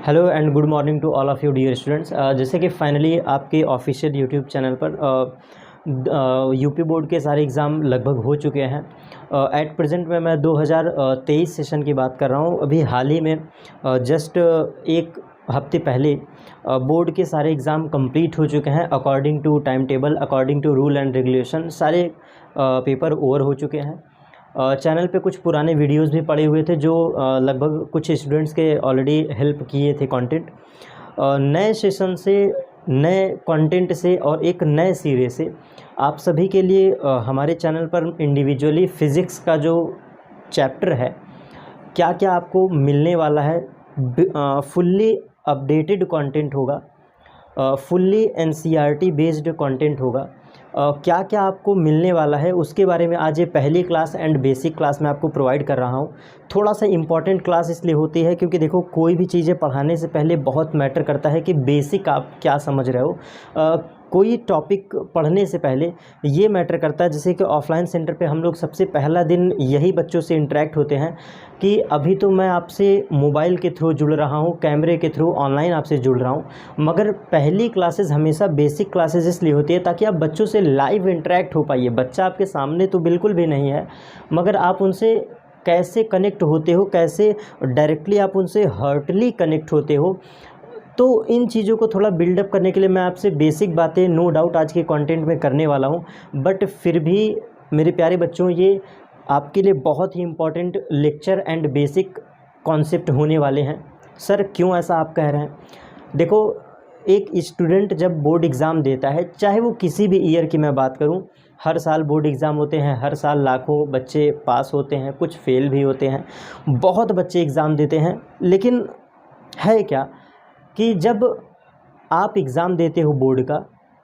Hello and good morning to all of you dear students. जैसे कि finally आपके official YouTube channel पर UP board के सारे एग्ज़ाम लगभग हो चुके हैं। एट प्रेजेंट में मैं 2023 सेशन की बात कर रहा हूँ। अभी हाल ही में जस्ट एक हफ्ते पहले बोर्ड के सारे एग्ज़ाम कंप्लीट हो चुके हैं। According to time table, according to rule and regulation सारे पेपर ओवर हो चुके हैं। चैनल पे कुछ पुराने वीडियोस भी पड़े हुए थे जो लगभग कुछ स्टूडेंट्स के ऑलरेडी हेल्प किए थे कंटेंट। नए सेशन से, नए कंटेंट से और एक नए सिरे से आप सभी के लिए हमारे चैनल पर इंडिविजुअली फ़िज़िक्स का जो चैप्टर है, क्या क्या आपको मिलने वाला है, फुल्ली अपडेटेड कंटेंट होगा, फुल्ली एनसीईआरटी बेस्ड कंटेंट होगा। क्या क्या आपको मिलने वाला है उसके बारे में आज ये पहली क्लास एंड बेसिक क्लास में आपको प्रोवाइड कर रहा हूँ। थोड़ा सा इम्पॉर्टेंट क्लास इसलिए होती है क्योंकि देखो, कोई भी चीज़ें पढ़ाने से पहले बहुत मैटर करता है कि बेसिक आप क्या समझ रहे हो। कोई टॉपिक पढ़ने से पहले ये मैटर करता है। जैसे कि ऑफलाइन सेंटर पे हम लोग सबसे पहला दिन यही बच्चों से इंटरेक्ट होते हैं कि अभी तो मैं आपसे मोबाइल के थ्रू जुड़ रहा हूँ, कैमरे के थ्रू ऑनलाइन आपसे जुड़ रहा हूँ, मगर पहली क्लासेस हमेशा बेसिक क्लासेस इसलिए होती है ताकि आप बच्चों से लाइव इंटरेक्ट हो पाइए। बच्चा आपके सामने तो बिल्कुल भी नहीं है, मगर आप उनसे कैसे कनेक्ट होते हो, कैसे डायरेक्टली आप उनसे हार्टली कनेक्ट होते हो। तो इन चीज़ों को थोड़ा बिल्डअप करने के लिए मैं आपसे बेसिक बातें नो डाउट आज के कंटेंट में करने वाला हूं। बट फिर भी मेरे प्यारे बच्चों, ये आपके लिए बहुत ही important lecture and basic concept होने वाले हैं। सर क्यों ऐसा आप कह रहे हैं? देखो, एक स्टूडेंट जब बोर्ड एग्ज़ाम देता है, चाहे वो किसी भी ईयर की मैं बात करूं, हर साल बोर्ड एग्ज़ाम होते हैं, हर साल लाखों बच्चे पास होते हैं, कुछ फेल भी होते हैं, बहुत बच्चे एग्ज़ाम देते हैं। लेकिन है क्या कि जब आप एग्ज़ाम देते हो बोर्ड का,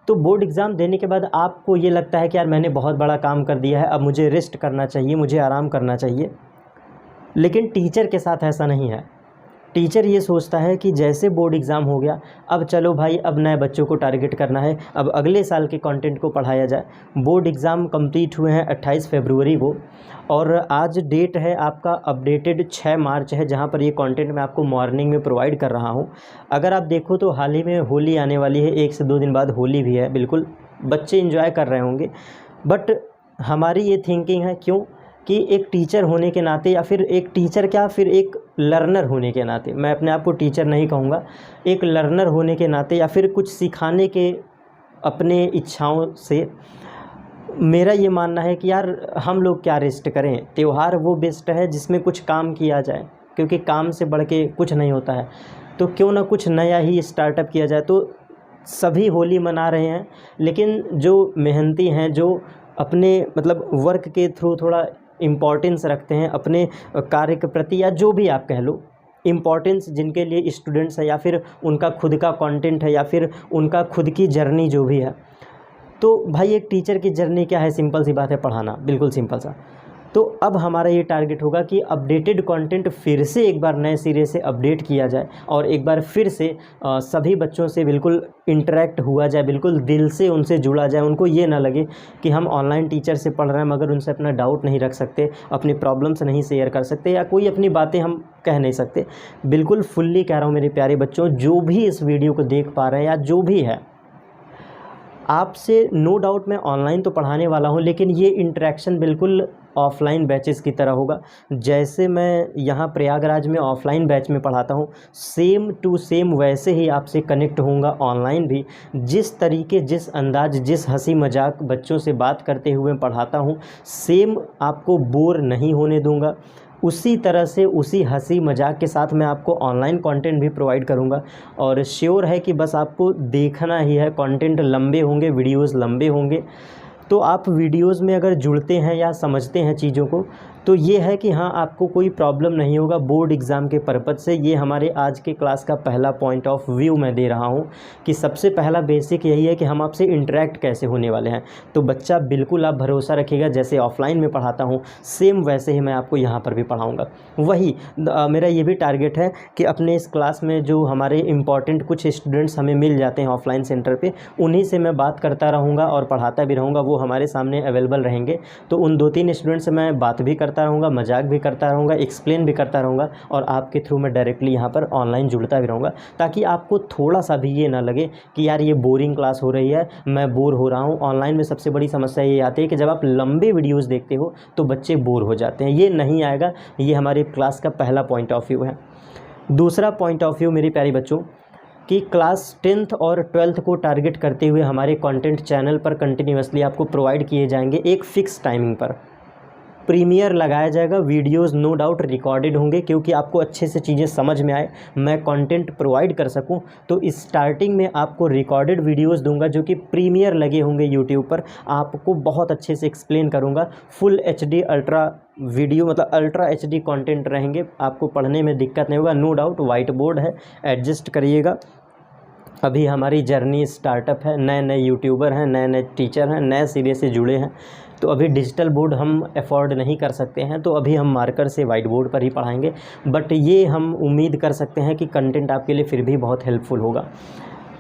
तो बोर्ड एग्ज़ाम देने के बाद आपको ये लगता है कि यार मैंने बहुत बड़ा काम कर दिया है, अब मुझे रेस्ट करना चाहिए, मुझे आराम करना चाहिए। लेकिन टीचर के साथ ऐसा नहीं है। टीचर ये सोचता है कि जैसे बोर्ड एग्ज़ाम हो गया, अब चलो भाई, अब नए बच्चों को टारगेट करना है, अब अगले साल के कंटेंट को पढ़ाया जाए। बोर्ड एग्ज़ाम कंप्लीट हुए हैं 28 फरवरी को, और आज डेट है आपका अपडेटेड 6 मार्च है, जहां पर ये कंटेंट मैं आपको मॉर्निंग में प्रोवाइड कर रहा हूं। अगर आप देखो तो हाल ही में होली आने वाली है, 1 से 2 दिन बाद होली भी है। बिल्कुल बच्चे इंजॉय कर रहे होंगे, बट हमारी ये थिंकिंग है क्यों कि एक टीचर होने के नाते, या फिर एक टीचर क्या, फिर एक लर्नर होने के नाते, मैं अपने आप को टीचर नहीं कहूँगा, एक लर्नर होने के नाते या फिर कुछ सिखाने के अपने इच्छाओं से मेरा ये मानना है कि यार हम लोग क्या रेस्ट करें। त्यौहार वो बेस्ट है जिसमें कुछ काम किया जाए, क्योंकि काम से बढ़ के कुछ नहीं होता है। तो क्यों ना कुछ नया ही स्टार्टअप किया जाए। तो सभी होली मना रहे हैं, लेकिन जो मेहनती हैं, जो अपने मतलब वर्क के थ्रू थोड़ा इम्पोर्टेंस रखते हैं अपने कार्य के प्रति, या जो भी आप कह लो, इम्पोर्टेंस जिनके लिए स्टूडेंट्स है, या फिर उनका खुद का कंटेंट है, या फिर उनका खुद की जर्नी जो भी है। तो भाई एक टीचर की जर्नी क्या है? सिंपल सी बात है, पढ़ाना, बिल्कुल सिंपल सा। तो अब हमारा ये टारगेट होगा कि अपडेटेड कंटेंट फिर से एक बार नए सिरे से अपडेट किया जाए, और एक बार फिर से सभी बच्चों से बिल्कुल इंटरेक्ट हुआ जाए, बिल्कुल दिल से उनसे जुड़ा जाए। उनको ये ना लगे कि हम ऑनलाइन टीचर से पढ़ रहे हैं मगर उनसे अपना डाउट नहीं रख सकते, अपनी प्रॉब्लम्स नहीं शेयर कर सकते, या कोई अपनी बातें हम कह नहीं सकते। बिल्कुल फुल्ली कह रहा हूँ मेरे प्यारे बच्चों, जो भी इस वीडियो को देख पा रहे हैं या जो भी है, आपसे नो डाउट मैं ऑनलाइन तो पढ़ाने वाला हूं, लेकिन ये इंटरेक्शन बिल्कुल ऑफ़लाइन बैचेस की तरह होगा। जैसे मैं यहाँ प्रयागराज में ऑफ़लाइन बैच में पढ़ाता हूँ, सेम टू सेम वैसे ही आपसे कनेक्ट होऊंगा ऑनलाइन भी। जिस तरीके, जिस अंदाज, जिस हंसी मजाक बच्चों से बात करते हुए पढ़ाता हूँ, सेम आपको बोर नहीं होने दूँगा। उसी तरह से, उसी हंसी मजाक के साथ मैं आपको ऑनलाइन कंटेंट भी प्रोवाइड करूंगा। और श्योर है कि बस आपको देखना ही है। कंटेंट लंबे होंगे, वीडियोस लंबे होंगे, तो आप वीडियोस में अगर जुड़ते हैं या समझते हैं चीज़ों को, तो ये है कि हाँ, आपको कोई प्रॉब्लम नहीं होगा बोर्ड एग्ज़ाम के पर्पज़ से। ये हमारे आज के क्लास का पहला पॉइंट ऑफ व्यू मैं दे रहा हूँ कि सबसे पहला बेसिक यही है कि हम आपसे इंटरेक्ट कैसे होने वाले हैं। तो बच्चा बिल्कुल आप भरोसा रखिएगा, जैसे ऑफलाइन में पढ़ाता हूँ सेम वैसे ही मैं आपको यहाँ पर भी पढ़ाऊँगा। वही मेरा ये भी टारगेट है कि अपने इस क्लास में जो हमारे इम्पॉर्टेंट कुछ स्टूडेंट्स हमें मिल जाते हैं ऑफलाइन सेंटर पर, उन्हीं से मैं बात करता रहूँगा और पढ़ाता भी रहूँगा। वो हमारे सामने अवेलेबल रहेंगे, तो उन 2-3 स्टूडेंट से मैं बात भी करता करता रहूँगा, मजाक भी करता रहूँगा, एक्सप्लेन भी करता रहूँगा और आपके थ्रू मैं डायरेक्टली यहाँ पर ऑनलाइन जुड़ता भी रहूँगा, ताकि आपको थोड़ा सा भी ये ना लगे कि यार ये बोरिंग क्लास हो रही है, मैं बोर हो रहा हूँ। ऑनलाइन में सबसे बड़ी समस्या ये आती है कि जब आप लंबे वीडियोज़ देखते हो तो बच्चे बोर हो जाते हैं। ये नहीं आएगा। ये हमारी क्लास का पहला पॉइंट ऑफ व्यू है। दूसरा पॉइंट ऑफ व्यू मेरी प्यारी बच्चों कि क्लास 10th और 12th को टारगेट करते हुए हमारे कंटेंट चैनल पर कंटिन्यूअसली आपको प्रोवाइड किए जाएंगे एक फ़िक्स टाइमिंग पर। प्रीमियर लगाया जाएगा, वीडियोस नो डाउट रिकॉर्डेड होंगे, क्योंकि आपको अच्छे से चीज़ें समझ में आए, मैं कंटेंट प्रोवाइड कर सकूं। तो स्टार्टिंग में आपको रिकॉर्डेड वीडियोस दूंगा जो कि प्रीमियर लगे होंगे यूट्यूब पर। आपको बहुत अच्छे से एक्सप्लेन करूंगा। फुल HD अल्ट्रा वीडियो, मतलब अल्ट्रा HD कंटेंट रहेंगे, आपको पढ़ने में दिक्कत नहीं होगा। नो डाउट वाइट बोर्ड है, एडजस्ट करिएगा। अभी हमारी जर्नी स्टार्टअप है, नए नए यूट्यूबर हैं, नए नए टीचर हैं, नए सिरे से जुड़े हैं, तो अभी डिजिटल बोर्ड हम अफोर्ड नहीं कर सकते हैं, तो अभी हम मार्कर से वाइट बोर्ड पर ही पढ़ाएंगे। बट ये हम उम्मीद कर सकते हैं कि कंटेंट आपके लिए फिर भी बहुत हेल्पफुल होगा।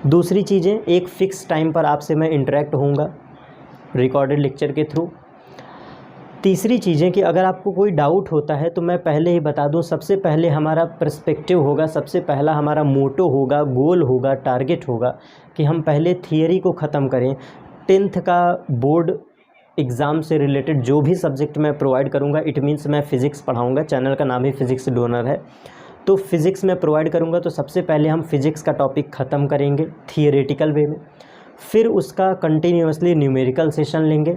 दूसरी चीज़ें, एक फ़िक्स टाइम पर आपसे मैं इंटरेक्ट होऊंगा रिकॉर्डेड लेक्चर के थ्रू। तीसरी चीज़ें कि अगर आपको कोई डाउट होता है तो मैं पहले ही बता दूं, सबसे पहले हमारा पर्सपेक्टिव होगा, सबसे पहला हमारा मोटो होगा, गोल होगा, टारगेट होगा कि हम पहले थियरी को ख़त्म करें। 10th का बोर्ड एग्ज़ाम से रिलेटेड जो भी सब्जेक्ट मैं प्रोवाइड करूंगा, इट मीन्स मैं फ़िज़िक्स पढ़ाऊंगा, चैनल का नाम ही फ़िज़िक्स डोनर है, तो फ़िज़िक्स में प्रोवाइड करूंगा। तो सबसे पहले हम फ़िज़िक्स का टॉपिक ख़त्म करेंगे थियरेटिकल वे में, फिर उसका कंटिन्यूअसली न्यूमेरिकल सेशन लेंगे।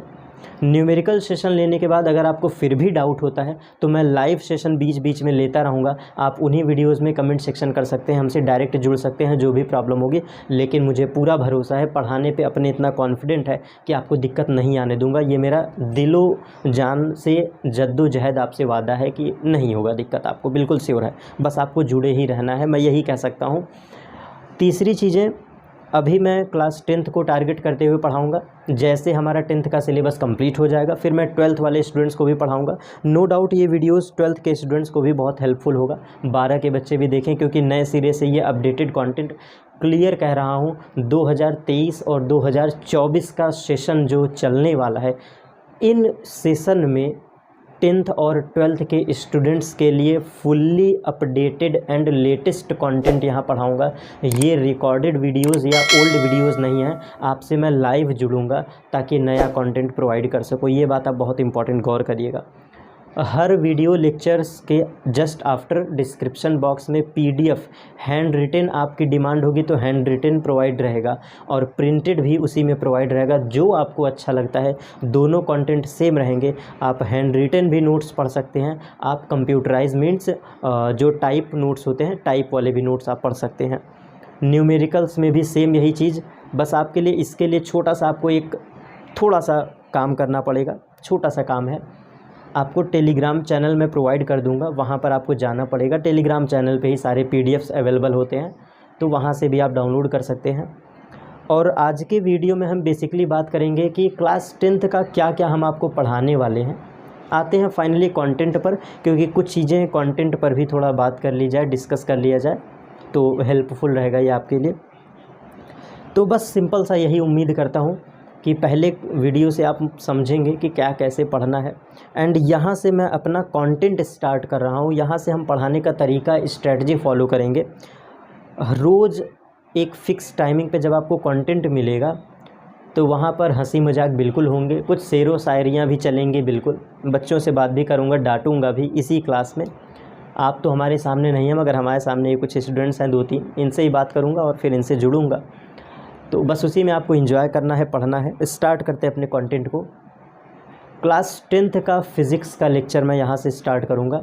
न्यूमेरिकल सेशन लेने के बाद अगर आपको फिर भी डाउट होता है तो मैं लाइव सेशन बीच बीच में लेता रहूँगा। आप उन्हीं वीडियोस में कमेंट सेक्शन कर सकते हैं, हमसे डायरेक्ट जुड़ सकते हैं जो भी प्रॉब्लम होगी। लेकिन मुझे पूरा भरोसा है, पढ़ाने पे अपने इतना कॉन्फिडेंट है कि आपको दिक्कत नहीं आने दूंगा। ये मेरा दिलो जान से जद्दोजहद आपसे वादा है कि नहीं होगा दिक्कत, आपको बिल्कुल श्योर है। बस आपको जुड़े ही रहना है, मैं यही कह सकता हूँ। तीसरी चीज़ें, अभी मैं क्लास 10th को टारगेट करते हुए पढ़ाऊंगा। जैसे हमारा 10th का सिलेबस कंप्लीट हो जाएगा फिर मैं 12th वाले स्टूडेंट्स को भी पढ़ाऊंगा। नो डाउट ये वीडियोस 12th के स्टूडेंट्स को भी बहुत हेल्पफुल होगा, 12 के बच्चे भी देखें, क्योंकि नए सिरे से ये अपडेटेड कंटेंट, क्लियर कह रहा हूँ, 2023 और 2024 का सेशन जो चलने वाला है, इन सेशन में 10th और 12th के स्टूडेंट्स के लिए fully updated and latest content यहाँ पढ़ाऊँगा। ये रिकॉर्डेड वीडियोस या ओल्ड वीडियोस नहीं है, आपसे मैं लाइव जुड़ूंगा ताकि नया कंटेंट प्रोवाइड कर सकूँ। ये बात आप बहुत इंपॉर्टेंट गौर करिएगा। हर वीडियो लेक्चर्स के जस्ट आफ्टर डिस्क्रिप्शन बॉक्स में PDF हैंड रिटन आपकी डिमांड होगी तो हैंड रिटन प्रोवाइड रहेगा और प्रिंटेड भी उसी में प्रोवाइड रहेगा, जो आपको अच्छा लगता है। दोनों कंटेंट सेम रहेंगे। आप हैंड रिटन भी नोट्स पढ़ सकते हैं, आप कंप्यूटराइज मीन्स जो टाइप नोट्स होते हैं, टाइप वाले भी नोट्स आप पढ़ सकते हैं। न्यूमेरिकल्स में भी सेम यही चीज़, बस आपके लिए इसके लिए छोटा सा आपको एक थोड़ा सा काम करना पड़ेगा। छोटा सा काम है, आपको टेलीग्राम चैनल में प्रोवाइड कर दूंगा, वहाँ पर आपको जाना पड़ेगा। टेलीग्राम चैनल पे ही सारे PDFs अवेलेबल होते हैं, तो वहाँ से भी आप डाउनलोड कर सकते हैं। और आज के वीडियो में हम बेसिकली बात करेंगे कि क्लास 10th का क्या क्या हम आपको पढ़ाने वाले हैं। आते हैं फाइनली कंटेंट पर, क्योंकि कुछ चीज़ें कंटेंट पर भी थोड़ा बात कर ली जाए, डिस्कस कर लिया जाए तो हेल्पफुल रहेगा ये आपके लिए। तो बस सिंपल सा यही उम्मीद करता हूँ कि पहले वीडियो से आप समझेंगे कि क्या कैसे पढ़ना है। एंड यहाँ से मैं अपना कंटेंट स्टार्ट कर रहा हूँ। यहाँ से हम पढ़ाने का तरीका, स्ट्रेटजी फॉलो करेंगे। रोज़ एक फ़िक्स टाइमिंग पे जब आपको कंटेंट मिलेगा तो वहाँ पर हंसी मजाक बिल्कुल होंगे, कुछ शेरो शायरियाँ भी चलेंगी बिल्कुल। बच्चों से बात भी करूँगा, डांटूँगा भी इसी क्लास में। आप तो हमारे सामने नहीं हैं, मगर हमारे सामने कुछ स्टूडेंट्स हैं 2-3, इनसे ही बात करूँगा और फिर इनसे जुड़ूँगा। तो बस उसी में आपको एंजॉय करना है, पढ़ना है। स्टार्ट करते हैं अपने कंटेंट को। क्लास 10th का फ़िज़िक्स का लेक्चर मैं यहाँ से स्टार्ट करूँगा।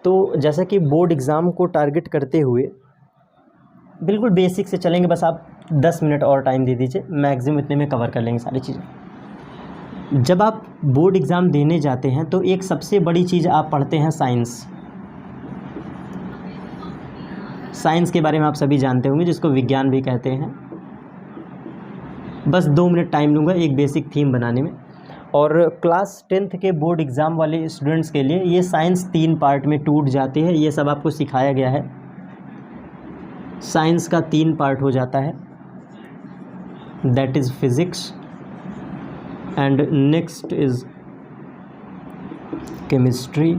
तो जैसा कि बोर्ड एग्ज़ाम को टारगेट करते हुए बिल्कुल बेसिक से चलेंगे, बस आप 10 मिनट और टाइम दे दीजिए, मैक्सिमम इतने में कवर कर लेंगे सारी चीज़ें। जब आप बोर्ड एग्ज़ाम देने जाते हैं तो एक सबसे बड़ी चीज़ आप पढ़ते हैं साइंस। साइंस के बारे में आप सभी जानते होंगे, जिसको विज्ञान भी कहते हैं। बस 2 मिनट टाइम लूँगा एक बेसिक थीम बनाने में। और क्लास 10th के बोर्ड एग्ज़ाम वाले स्टूडेंट्स के लिए ये साइंस 3 पार्ट में टूट जाते हैं। ये सब आपको सिखाया गया है। साइंस का 3 पार्ट हो जाता है, that is physics, and next is chemistry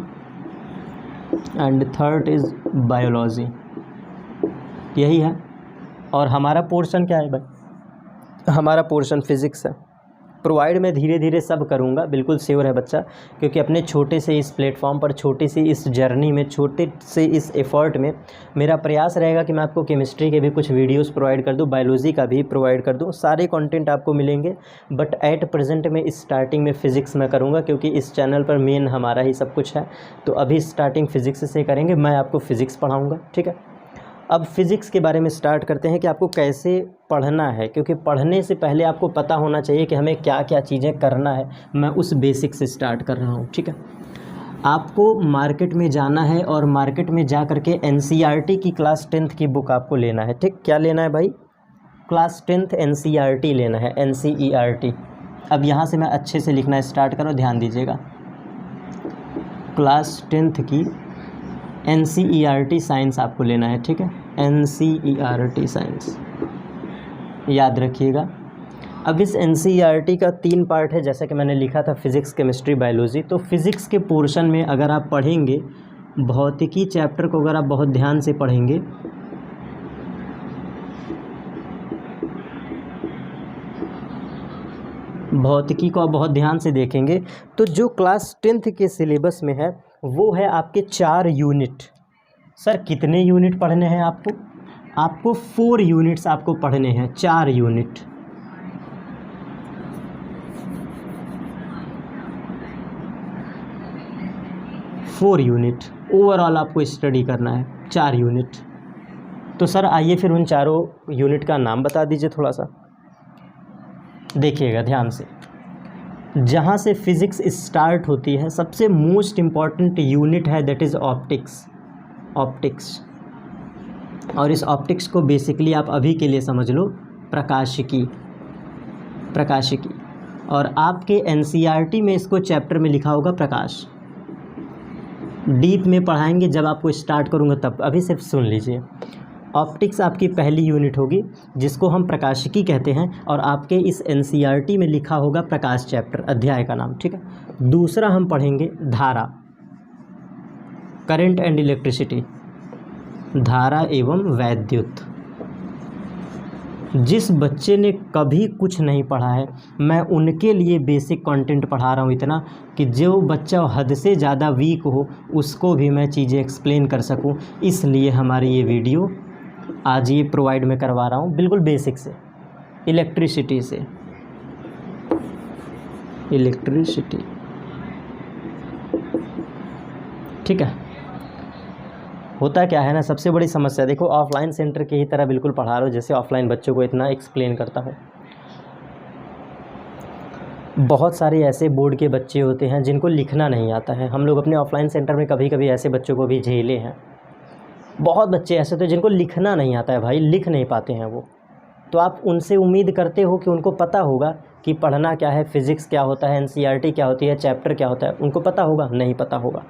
and third is biology. यही है। और हमारा पोर्शन क्या है भाई? हमारा पोर्शन फिज़िक्स है। प्रोवाइड मैं धीरे धीरे सब करूँगा, बिल्कुल श्योर है बच्चा, क्योंकि अपने छोटे से इस प्लेटफॉर्म पर, छोटी सी इस जर्नी में, छोटे से इस एफर्ट में मेरा प्रयास रहेगा कि मैं आपको केमिस्ट्री के भी कुछ वीडियोस प्रोवाइड कर दूं, बायोलॉजी का भी प्रोवाइड कर दूं, सारे कंटेंट आपको मिलेंगे। बट एट प्रेजेंट में स्टार्टिंग में फ़िज़िक्स में करूँगा, क्योंकि इस चैनल पर मेन हमारा ही सब कुछ है। तो अभी स्टार्टिंग फ़िज़िक्स से करेंगे, मैं आपको फ़िज़िक्स पढ़ाऊँगा, ठीक है। अब फिज़िक्स के बारे में स्टार्ट करते हैं कि आपको कैसे पढ़ना है, क्योंकि पढ़ने से पहले आपको पता होना चाहिए कि हमें क्या क्या चीज़ें करना है। मैं उस बेसिक से स्टार्ट कर रहा हूँ, ठीक है। आपको मार्केट में जाना है और मार्केट में जा कर के NCERT की क्लास 10th की बुक आपको लेना है, ठीक। क्या लेना है भाई? क्लास 10th NCERT लेना है, NCERT। अब यहाँ से मैं अच्छे से लिखना स्टार्ट करो, ध्यान दीजिएगा। क्लास 10th की NCERT साइंस आपको लेना है, ठीक है। NCERT साइंस याद रखिएगा। अब इस NCERT का 3 पार्ट है, जैसा कि मैंने लिखा था, फिज़िक्स, केमिस्ट्री, बायोलॉजी। तो फिज़िक्स के पोर्शन में अगर आप पढ़ेंगे, भौतिकी चैप्टर को अगर आप बहुत ध्यान से पढ़ेंगे, भौतिकी को आप बहुत ध्यान से देखेंगे, तो जो क्लास 10th के सिलेबस में है वो है आपके 4 यूनिट। सर कितने यूनिट पढ़ने हैं आपको? आपको 4 यूनिट्स आपको पढ़ने हैं, 4 यूनिट। फोर यूनिट ओवरऑल आपको स्टडी करना है, 4 यूनिट। तो सर आइए फिर उन चारों यूनिट का नाम बता दीजिए थोड़ा सा, देखिएगा ध्यान से। जहाँ से फिज़िक्स स्टार्ट होती है, सबसे मोस्ट इम्पॉर्टेंट यूनिट है, दैट इज़ ऑप्टिक्स। ऑप्टिक्स, और इस ऑप्टिक्स को बेसिकली आप अभी के लिए समझ लो प्रकाशिकी। प्रकाशिकी, और आपके NCERT में इसको चैप्टर में लिखा होगा प्रकाश। डीप में पढ़ाएंगे जब आपको स्टार्ट करूँगा तब, अभी सिर्फ सुन लीजिए। ऑप्टिक्स आपकी पहली यूनिट होगी, जिसको हम प्रकाशिकी कहते हैं, और आपके इस NCERT में लिखा होगा प्रकाश चैप्टर, अध्याय का नाम, ठीक है। दूसरा हम पढ़ेंगे धारा, करंट एंड इलेक्ट्रिसिटी, धारा एवं वैद्युत। जिस बच्चे ने कभी कुछ नहीं पढ़ा है, मैं उनके लिए बेसिक कंटेंट पढ़ा रहा हूँ इतना कि जो बच्चा हद से ज़्यादा वीक हो उसको भी मैं चीज़ें एक्सप्लेन कर सकूँ। इसलिए हमारी ये वीडियो आज ये प्रोवाइड मैं करवा रहा हूँ, बिल्कुल बेसिक से, इलेक्ट्रिसिटी से। इलेक्ट्रिसिटी, ठीक है। होता क्या है ना, सबसे बड़ी समस्या देखो, ऑफलाइन सेंटर की ही तरह बिल्कुल पढ़ा रहा हूँ, जैसे ऑफलाइन बच्चों को इतना एक्सप्लेन करता हूँ। बहुत सारे ऐसे बोर्ड के बच्चे होते हैं जिनको लिखना नहीं आता है। हम लोग अपने ऑफलाइन सेंटर में कभी कभी ऐसे बच्चों को भी झेले हैं। बहुत बच्चे ऐसे होते हैं जिनको लिखना नहीं आता है भाई, लिख नहीं पाते हैं वो। तो आप उनसे उम्मीद करते हो कि उनको पता होगा कि पढ़ना क्या है, फिज़िक्स क्या होता है, NCERT क्या होती है, चैप्टर क्या होता है, उनको पता होगा? नहीं पता होगा।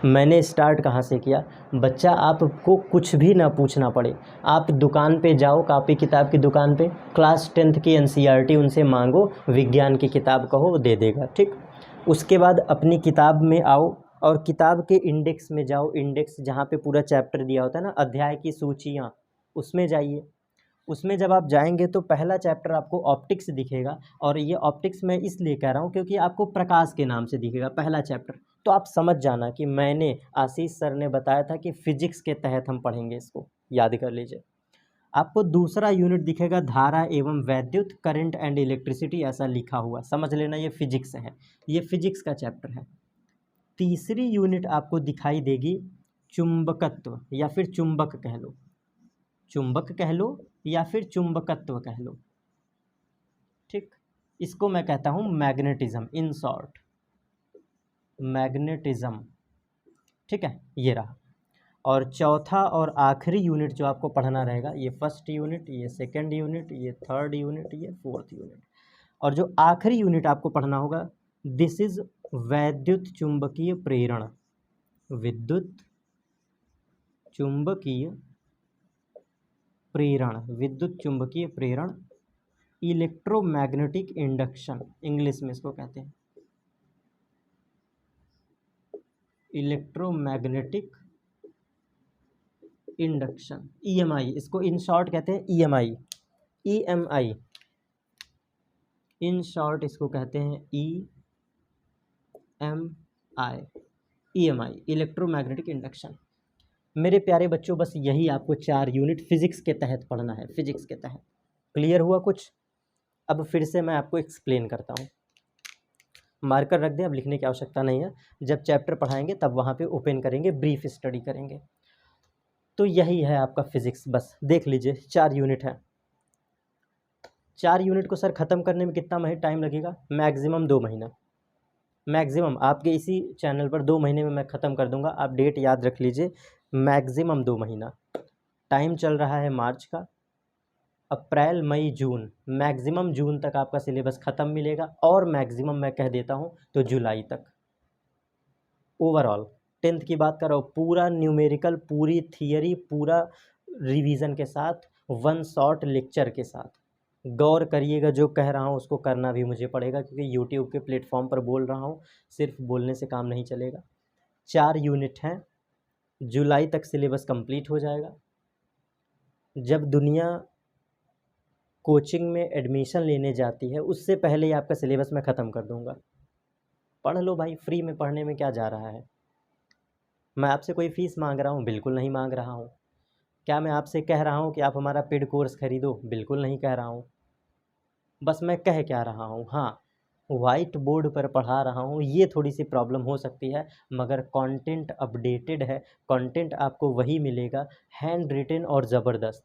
मैंने स्टार्ट कहाँ से किया? बच्चा आपको कुछ भी ना पूछना पड़े, आप दुकान पे जाओ, कॉपी किताब की दुकान पे, क्लास 10th की NCERT उनसे मांगो, विज्ञान की किताब कहो, वो दे देगा, ठीक। उसके बाद अपनी किताब में आओ और किताब के इंडेक्स में जाओ, इंडेक्स जहाँ पे पूरा चैप्टर दिया होता है ना, अध्याय की सूचियाँ, उसमें जाइए। उसमें जब आप जाएंगे तो पहला चैप्टर आपको ऑप्टिक्स दिखेगा, और ये ऑप्टिक्स मैं इसलिए कह रहा हूँ क्योंकि आपको प्रकाश के नाम से दिखेगा पहला चैप्टर। तो आप समझ जाना कि मैंने, आशीष सर ने बताया था कि फिजिक्स के तहत हम पढ़ेंगे, इसको याद कर लीजिए। आपको दूसरा यूनिट दिखेगा धारा एवं वैद्युत, करंट एंड इलेक्ट्रिसिटी, ऐसा लिखा हुआ, समझ लेना ये फिजिक्स है, ये फिजिक्स का चैप्टर है। तीसरी यूनिट आपको दिखाई देगी चुंबकत्व, या फिर चुंबक कह लो, चुंबक कह लो या फिर चुंबकत्व कह लो, ठीक। इसको मैं कहता हूँ मैग्नेटिज्म, इन शॉर्ट मैग्नेटिज्म, ठीक है, ये रहा। और चौथा और आखिरी यूनिट जो आपको पढ़ना रहेगा, ये फर्स्ट यूनिट, ये सेकंड यूनिट, ये थर्ड यूनिट, ये फोर्थ यूनिट, और जो आखिरी यूनिट आपको पढ़ना होगा, दिस इज वैद्युत चुंबकीय प्रेरण, विद्युत चुंबकीय प्रेरण, विद्युत चुंबकीय प्रेरण, इलेक्ट्रोमैग्नेटिक इंडक्शन, इंग्लिश में इसको कहते हैं। इलेक्ट्रोमैग्नेटिक इंडक्शन, ईएमआई, इसको इन शॉर्ट कहते हैं ईएमआई, ईएमआई इन शॉर्ट इसको कहते हैं ईएमआई, ईएमआई इलेक्ट्रोमैग्नेटिक इंडक्शन। मेरे प्यारे बच्चों, बस यही आपको 4 यूनिट फिजिक्स के तहत पढ़ना है, फिजिक्स के तहत। क्लियर हुआ कुछ? अब फिर से मैं आपको एक्सप्लेन करता हूँ। मार्कर रख दें, अब लिखने की आवश्यकता नहीं है, जब चैप्टर पढ़ाएंगे तब वहाँ पे ओपन करेंगे, ब्रीफ स्टडी करेंगे। तो यही है आपका फिजिक्स, बस देख लीजिए 4 यूनिट है। 4 यूनिट को सर ख़त्म करने में कितना महीना टाइम लगेगा? मैक्सिमम 2 महीना, मैक्सिमम आपके इसी चैनल पर 2 महीने में मैं ख़त्म कर दूंगा। आप डेट याद रख लीजिए, मैक्सिमम 2 महीना। टाइम चल रहा है मार्च का, अप्रैल मई जून, मैक्सिमम जून तक आपका सिलेबस ख़त्म मिलेगा, और मैक्सिमम मैं कह देता हूँ तो जुलाई तक। ओवरऑल 10th की बात कर रहा हूँ, पूरा न्यूमेरिकल, पूरी थियरी, पूरा रिवीजन के साथ, 1 शॉर्ट लेक्चर के साथ। गौर करिएगा, जो कह रहा हूँ उसको करना भी मुझे पड़ेगा, क्योंकि यूट्यूब के प्लेटफॉर्म पर बोल रहा हूँ, सिर्फ बोलने से काम नहीं चलेगा। 4 यूनिट हैं, जुलाई तक सिलेबस कंप्लीट हो जाएगा। जब दुनिया कोचिंग में एडमिशन लेने जाती है, उससे पहले ही आपका सिलेबस मैं ख़त्म कर दूंगा। पढ़ लो भाई, फ्री में पढ़ने में क्या जा रहा है? मैं आपसे कोई फ़ीस मांग रहा हूँ? बिल्कुल नहीं मांग रहा हूँ। क्या मैं आपसे कह रहा हूँ कि आप हमारा पेड कोर्स खरीदो? बिल्कुल नहीं कह रहा हूँ। बस मैं कह क्या रहा हूँ, हाँ, वाइट बोर्ड पर पढ़ा रहा हूँ, ये थोड़ी सी प्रॉब्लम हो सकती है, मगर कंटेंट अपडेटेड है, कंटेंट आपको वही मिलेगा, हैंड रिटन और ज़बरदस्त।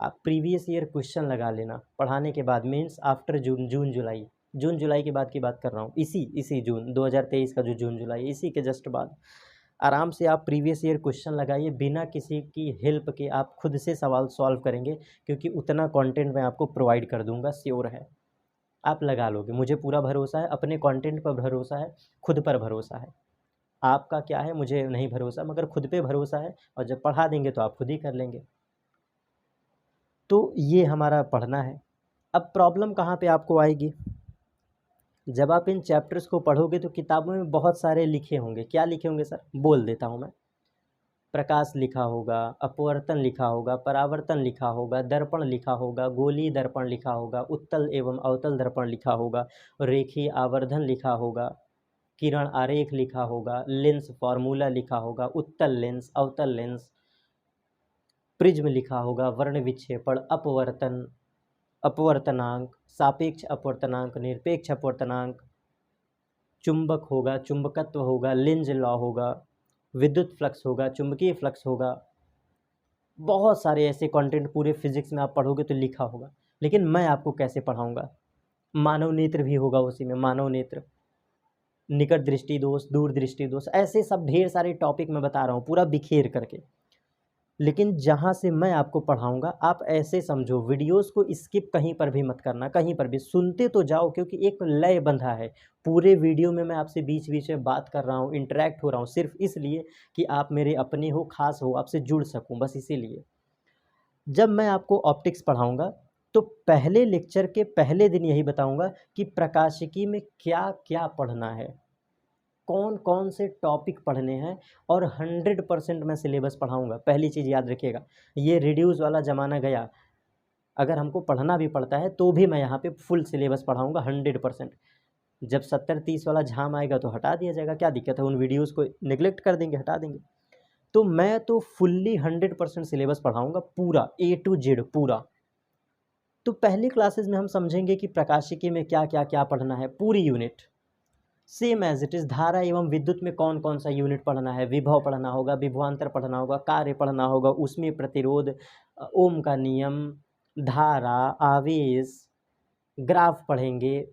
आप प्रीवियस ईयर क्वेश्चन लगा लेना पढ़ाने के बाद, मीन्स आफ्टर जून जुलाई के बाद की बात कर रहा हूँ, इसी जून 2023 का जो जून जुलाई, इसी के जस्ट बाद आराम से आप प्रीवियस ईयर क्वेश्चन लगाइए, बिना किसी की हेल्प के आप खुद से सवाल सॉल्व करेंगे, क्योंकि उतना कंटेंट मैं आपको प्रोवाइड कर दूंगा, श्योर है आप लगा लोगे, मुझे पूरा भरोसा है, अपने कंटेंट पर भरोसा है, खुद पर भरोसा है। आपका क्या है मुझे नहीं भरोसा, मगर खुद पे भरोसा है, और जब पढ़ा देंगे तो आप खुद ही कर लेंगे। तो ये हमारा पढ़ना है। अब प्रॉब्लम कहाँ पे आपको आएगी? जब आप इन चैप्टर्स को पढ़ोगे तो किताबों में बहुत सारे लिखे होंगे। क्या लिखे होंगे सर? बोल देता हूँ मैं। प्रकाश लिखा होगा, अपवर्तन लिखा होगा, परावर्तन लिखा होगा, दर्पण लिखा होगा, गोलीय दर्पण लिखा होगा, उत्तल एवं अवतल दर्पण लिखा होगा, रेखीय आवर्धन लिखा होगा, किरण आरेख लिखा होगा, लेंस फार्मूला लिखा होगा, उत्तल लेंस, अवतल लेंस, प्रिज्म लिखा होगा, वर्ण विक्षेपण, अपवर्तन, अपवर्तनांक, सापेक्ष अपवर्तनांक, निरपेक्ष अपवर्तनांक, चुंबक होगा, चुंबकत्व होगा, लेंज लॉ होगा, विद्युत फ्लक्स होगा, चुंबकीय फ्लक्स होगा। बहुत सारे ऐसे कंटेंट पूरे फिजिक्स में आप पढ़ोगे तो लिखा होगा, लेकिन मैं आपको कैसे पढ़ाऊंगा? मानव नेत्र भी होगा उसी में, मानव नेत्र, निकट दृष्टि दोष, दूर दृष्टि दोष, ऐसे सब ढेर सारे टॉपिक मैं बता रहा हूँ पूरा बिखेर करके। लेकिन जहाँ से मैं आपको पढ़ाऊँगा, आप ऐसे समझो, वीडियोस को स्किप कहीं पर भी मत करना, कहीं पर भी सुनते तो जाओ, क्योंकि एक लय बंधा है। पूरे वीडियो में मैं आपसे बीच बीच में बात कर रहा हूँ, इंटरेक्ट हो रहा हूँ, सिर्फ इसलिए कि आप मेरे अपने हो, खास हो, आपसे जुड़ सकूँ, बस इसीलिए। जब मैं आपको ऑप्टिक्स पढ़ाऊँगा तो पहले लेक्चर के पहले दिन यही बताऊँगा कि प्रकाशिकी में क्या क्या पढ़ना है, कौन कौन से टॉपिक पढ़ने हैं, और 100% मैं सिलेबस पढ़ाऊंगा। पहली चीज़ याद रखिएगा, ये रिड्यूस वाला ज़माना गया। अगर हमको पढ़ना भी पड़ता है तो भी मैं यहाँ पे फुल सिलेबस पढ़ाऊंगा 100%। जब 70-30 वाला झाम आएगा तो हटा दिया जाएगा, क्या दिक्कत है, उन वीडियोज़ को निगलेक्ट कर देंगे, हटा देंगे। तो मैं तो फुल्ली 100% सिलेबस पढ़ाऊँगा, पूरा A to Z पूरा। तो पहली क्लासेस में हम समझेंगे कि प्रकाशिकी में क्या क्या क्या पढ़ना है, पूरी unit same as it is. धारा एवं विद्युत में कौन कौन सा यूनिट पढ़ना है, विभव पढ़ना होगा, विभवांतर पढ़ना होगा, कार्य पढ़ना होगा, उसमें प्रतिरोध, ओम का नियम, धारा, आवेश, ग्राफ पढ़ेंगे,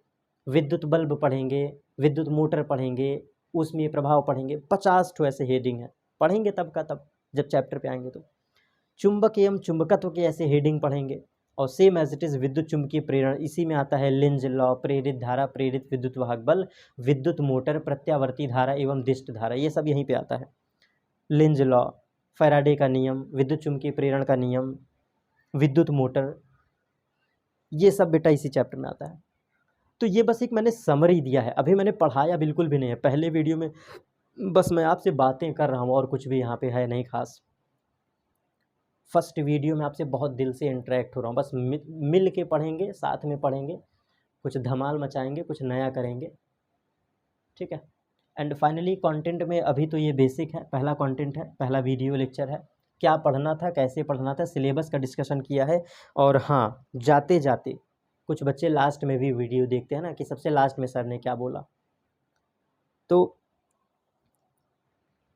विद्युत बल्ब पढ़ेंगे, विद्युत मोटर पढ़ेंगे, उसमें प्रभाव पढ़ेंगे। 50 ठो ऐसे हेडिंग है, पढ़ेंगे तब का तब, जब चैप्टर पे आएंगे तो। चुंबक एवं चुंबकत्व के ऐसे हेडिंग पढ़ेंगे, और सेम एज इट इज़ विद्युत चुंबकीय प्रेरण, इसी में आता है लेंज लॉ, प्रेरित धारा, प्रेरित विद्युत वाहक बल, विद्युत मोटर, प्रत्यावर्ती धारा एवं दिष्ट धारा, ये सब यहीं पे आता है। लेंज लॉ, फैराडे का नियम, विद्युत चुंबकीय प्रेरण का नियम, विद्युत मोटर, ये सब बेटा इसी चैप्टर में आता है। तो ये बस एक मैंने समरी दिया है, अभी मैंने पढ़ाया बिल्कुल भी नहीं है। पहले वीडियो में बस मैं आपसे बातें कर रहा हूँ और कुछ भी यहाँ पे है नहीं खास। फर्स्ट वीडियो में आपसे बहुत दिल से इंटरेक्ट हो रहा हूँ, बस मिल के पढ़ेंगे, साथ में पढ़ेंगे, कुछ धमाल मचाएंगे, कुछ नया करेंगे, ठीक है। एंड फाइनली कंटेंट में अभी तो ये बेसिक है, पहला कंटेंट है, पहला वीडियो लेक्चर है। क्या पढ़ना था, कैसे पढ़ना था, सिलेबस का डिस्कशन किया है। और हाँ, जाते जाते कुछ बच्चे लास्ट में भी वीडियो देखते हैं ना कि सबसे लास्ट में सर ने क्या बोला, तो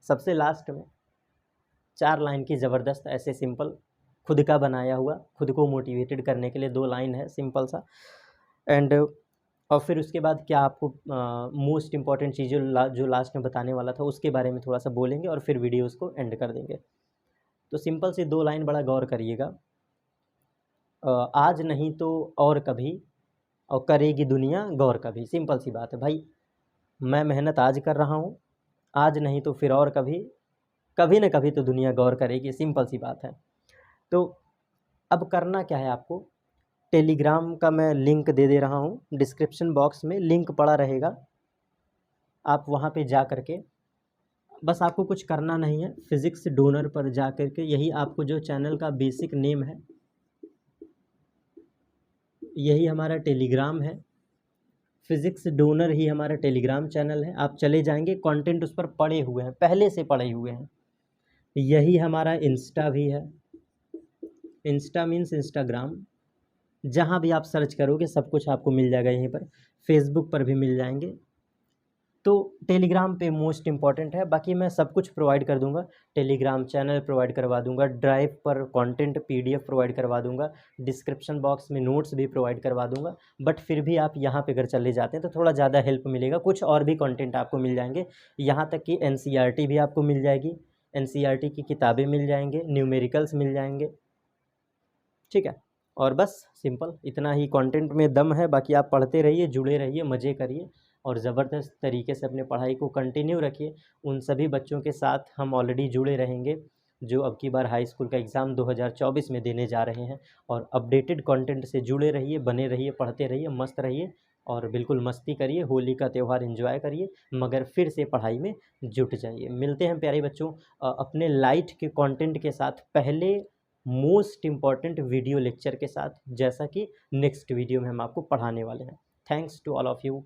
सबसे लास्ट में 4 लाइन की ज़बरदस्त ऐसे सिंपल खुद का बनाया हुआ, खुद को मोटिवेटेड करने के लिए 2 लाइन है सिंपल सा। एंड और फिर उसके बाद क्या आपको मोस्ट इम्पॉर्टेंट चीज़ जो लास्ट में बताने वाला था उसके बारे में थोड़ा सा बोलेंगे और फिर वीडियोस को एंड कर देंगे। तो सिंपल सी 2 लाइन, बड़ा गौर करिएगा। आज नहीं तो और कभी, और करेगी दुनिया गौर कभी। सिंपल सी बात है भाई, मैं मेहनत आज कर रहा हूँ, आज नहीं तो फिर और कभी, कभी न कभी तो दुनिया गौर करेगी। सिंपल सी बात है। तो अब करना क्या है आपको, टेलीग्राम का मैं लिंक दे रहा हूँ, डिस्क्रिप्शन बॉक्स में लिंक पड़ा रहेगा, आप वहाँ पे जा कर के बस आपको कुछ करना नहीं है, फिज़िक्स डोनर पर जा कर के यही आपको जो चैनल का बेसिक नेम है, यही हमारा टेलीग्राम है, फिज़िक्स डोनर ही हमारा टेलीग्राम चैनल है। आप चले जाएंगे, कंटेंट उस पर पड़े हुए हैं, पहले से पड़े हुए हैं। यही हमारा इंस्टा भी है, इंस्टा मीन्स इंस्टाग्राम, जहाँ भी आप सर्च करोगे सब कुछ आपको मिल जाएगा यहीं पर। फेसबुक पर भी मिल जाएंगे। तो टेलीग्राम पे मोस्ट इम्पॉर्टेंट है, बाकी मैं सब कुछ प्रोवाइड कर दूंगा। टेलीग्राम चैनल प्रोवाइड करवा दूंगा, ड्राइव पर कंटेंट पीडीएफ प्रोवाइड करवा दूंगा, डिस्क्रिप्शन बॉक्स में नोट्स भी प्रोवाइड करवा दूंगा। बट फिर भी आप यहाँ पे अगर चले जाते हैं तो थोड़ा ज़्यादा हेल्प मिलेगा, कुछ और भी कंटेंट आपको मिल जाएंगे। यहाँ तक कि एनसीईआरटी भी आपको मिल जाएगी, एनसीईआरटी की किताबें मिल जाएंगे, न्यूमेरिकल्स मिल जाएंगे, ठीक है। और बस सिंपल इतना ही कंटेंट में दम है। बाकी आप पढ़ते रहिए, जुड़े रहिए, मज़े करिए और ज़बरदस्त तरीके से अपने पढ़ाई को कंटिन्यू रखिए। उन सभी बच्चों के साथ हम ऑलरेडी जुड़े रहेंगे जो अब की बार हाई स्कूल का एग्ज़ाम 2024 में देने जा रहे हैं। और अपडेटेड कंटेंट से जुड़े रहिए, बने रहिए, पढ़ते रहिए, मस्त रहिए और बिल्कुल मस्ती करिए, होली का त्यौहार एंजॉय करिए, मगर फिर से पढ़ाई में जुट जाइए। मिलते हैं प्यारे बच्चों अपने लाइट के कंटेंट के साथ, पहले मोस्ट इम्पॉर्टेंट वीडियो लेक्चर के साथ, जैसा कि नेक्स्ट वीडियो में हम आपको पढ़ाने वाले हैं। Thanks to all of you.